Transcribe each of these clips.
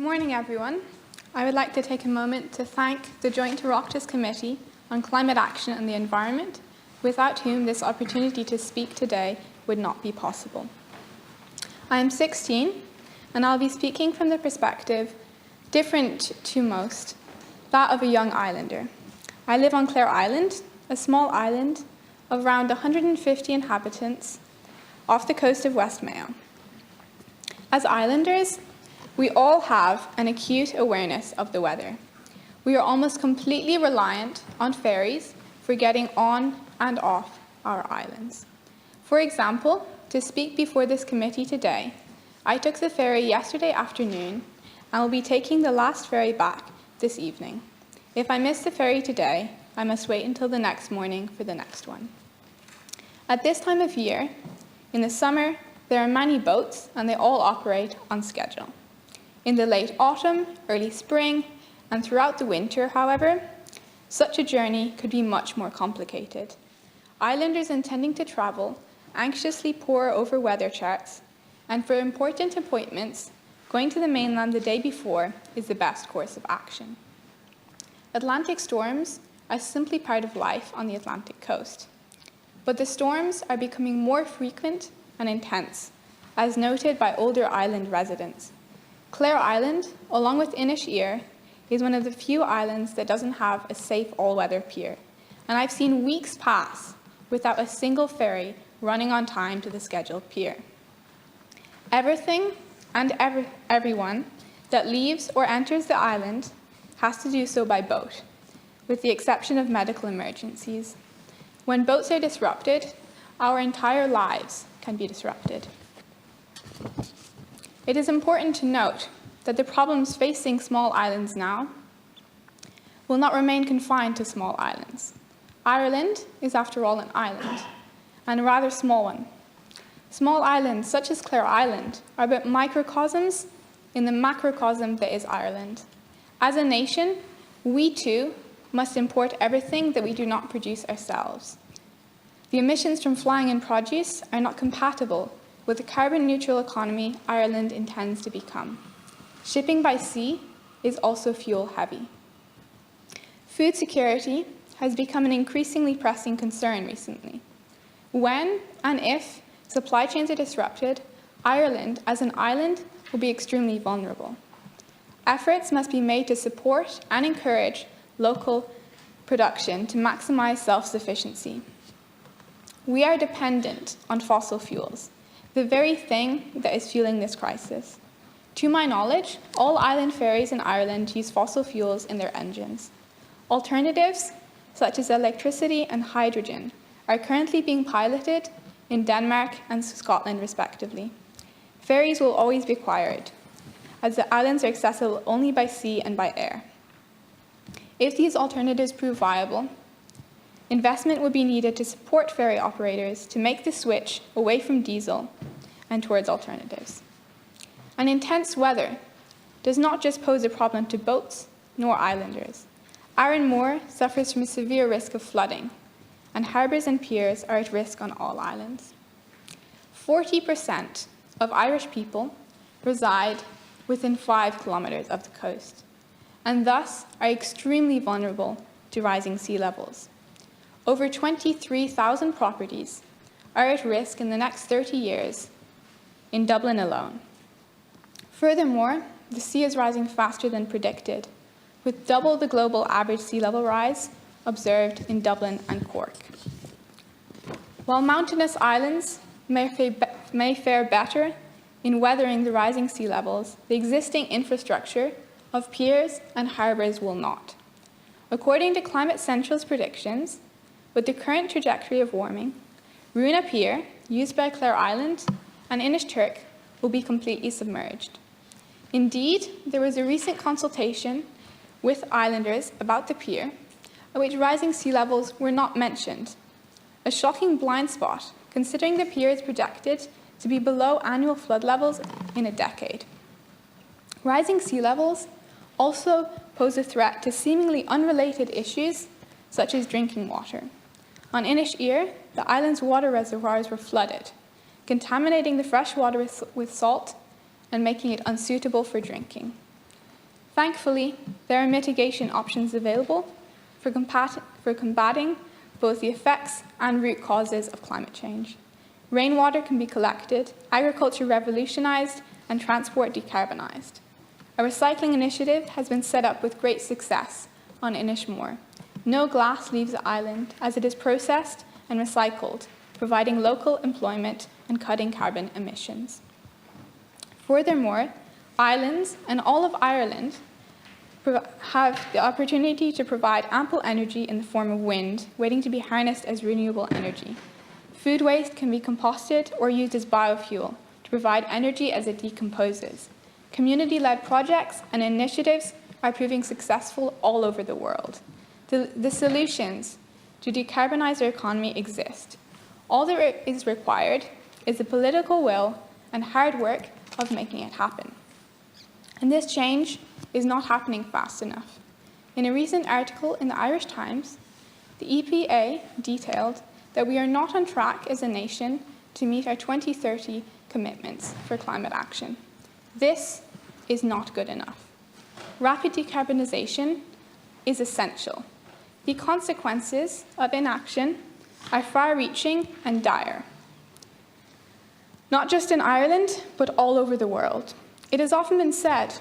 morning, everyone. I would like to take a moment to thank the joint Oireachtas Committee on Climate Action and the Environment, without whom this opportunity to speak today would not be possible. I am 16, and I'll be speaking from the perspective different to most, that of a young islander. I live on Clare Island, a small island of around 150 inhabitants off the coast of West Mayo. As islanders, we all have an acute awareness of the weather. We are almost completely reliant on ferries for getting on and off our islands. For example, to speak before this committee today, I took the ferry yesterday afternoon and will be taking the last ferry back this evening. If I miss the ferry today, I must wait until the next morning for the next one. At this time of year, in the summer, there are many boats and they all operate on schedule. In the late autumn, early spring, and throughout the winter, however, such a journey could be much more complicated. Islanders intending to travel anxiously pore over weather charts, and for important appointments, going to the mainland the day before is the best course of action. Atlantic storms are simply part of life on the Atlantic coast, but the storms are becoming more frequent and intense, as noted by older island residents. Clare Island, along with Oireachtas, is one of the few islands that doesn't have a safe all-weather pier, and I've seen weeks pass without a single ferry running on time to the scheduled pier. Everything and everyone that leaves or enters the island has to do so by boat, with the exception of medical emergencies. When boats are disrupted, our entire lives can be disrupted. It is important to note that the problems facing small islands now will not remain confined to small islands. Ireland is, after all, an island, and a rather small one. Small islands, such as Clare Island, are but microcosms in the macrocosm that is Ireland. As a nation, we too must import everything that we do not produce ourselves. The emissions from flying in produce are not compatible with the carbon-neutral economy Ireland intends to become. Shipping by sea is also fuel-heavy. Food security has become an increasingly pressing concern recently. When and if supply chains are disrupted, Ireland, as an island, will be extremely vulnerable. Efforts must be made to support and encourage local production to maximize self-sufficiency. We are dependent on fossil fuels, the very thing that is fueling this crisis. To my knowledge, all island ferries in Ireland use fossil fuels in their engines. Alternatives, such as electricity and hydrogen, are currently being piloted in Denmark and Scotland, respectively. Ferries will always be required, as the islands are accessible only by sea and by air. If these alternatives prove viable, investment would be needed to support ferry operators to make the switch away from diesel and towards alternatives. And intense weather does not just pose a problem to boats nor islanders. Arran Moor suffers from a severe risk of flooding, and harbours and piers are at risk on all islands. 40% of Irish people reside within 5 kilometres of the coast, and thus are extremely vulnerable to rising sea levels. Over 23,000 properties are at risk in the next 30 years in Dublin alone. Furthermore, the sea is rising faster than predicted, with double the global average sea level rise observed in Dublin and Cork. While mountainous islands may fare better in weathering the rising sea levels, the existing infrastructure of piers and harbours will not. According to Climate Central's predictions, with the current trajectory of warming, Runa Pier, used by Clare Island, and Oireachtas will be completely submerged. Indeed, there was a recent consultation with islanders about the pier, at which rising sea levels were not mentioned. A shocking blind spot, considering the pier is projected to be below annual flood levels in a decade. Rising sea levels also pose a threat to seemingly unrelated issues, such as drinking water. On Oireachtas, the island's water reservoirs were flooded, contaminating the fresh water with salt and making it unsuitable for drinking. Thankfully, there are mitigation options available for combating both the effects and root causes of climate change. Rainwater can be collected, agriculture revolutionised, and transport decarbonised. A recycling initiative has been set up with great success on Inishmore. No glass leaves the island as it is processed and recycled, providing local employment and cutting carbon emissions. Furthermore, islands and all of Ireland have the opportunity to provide ample energy in the form of wind, waiting to be harnessed as renewable energy. Food waste can be composted or used as biofuel to provide energy as it decomposes. Community-led projects and initiatives are proving successful all over the world. The solutions to decarbonize our economy exist. All that is required is the political will and hard work of making it happen. And this change is not happening fast enough. In a recent article in the Irish Times, the EPA detailed that we are not on track as a nation to meet our 2030 commitments for climate action. This is not good enough. Rapid decarbonisation is essential. The consequences of inaction are far-reaching and dire. Not just in Ireland, but all over the world. It has often been said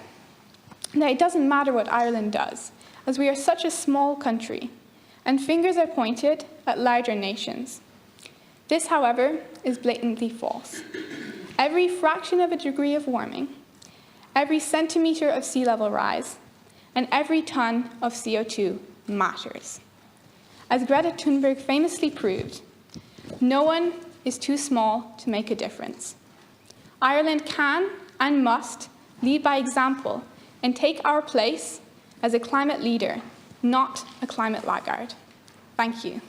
that it doesn't matter what Ireland does, as we are such a small country, and fingers are pointed at larger nations. This, however, is blatantly false. Every fraction of a degree of warming, every centimetre of sea level rise, and every tonne of CO2 matters. As Greta Thunberg famously proved, no one is too small to make a difference. Ireland can and must lead by example and take our place as a climate leader, not a climate laggard. Thank you.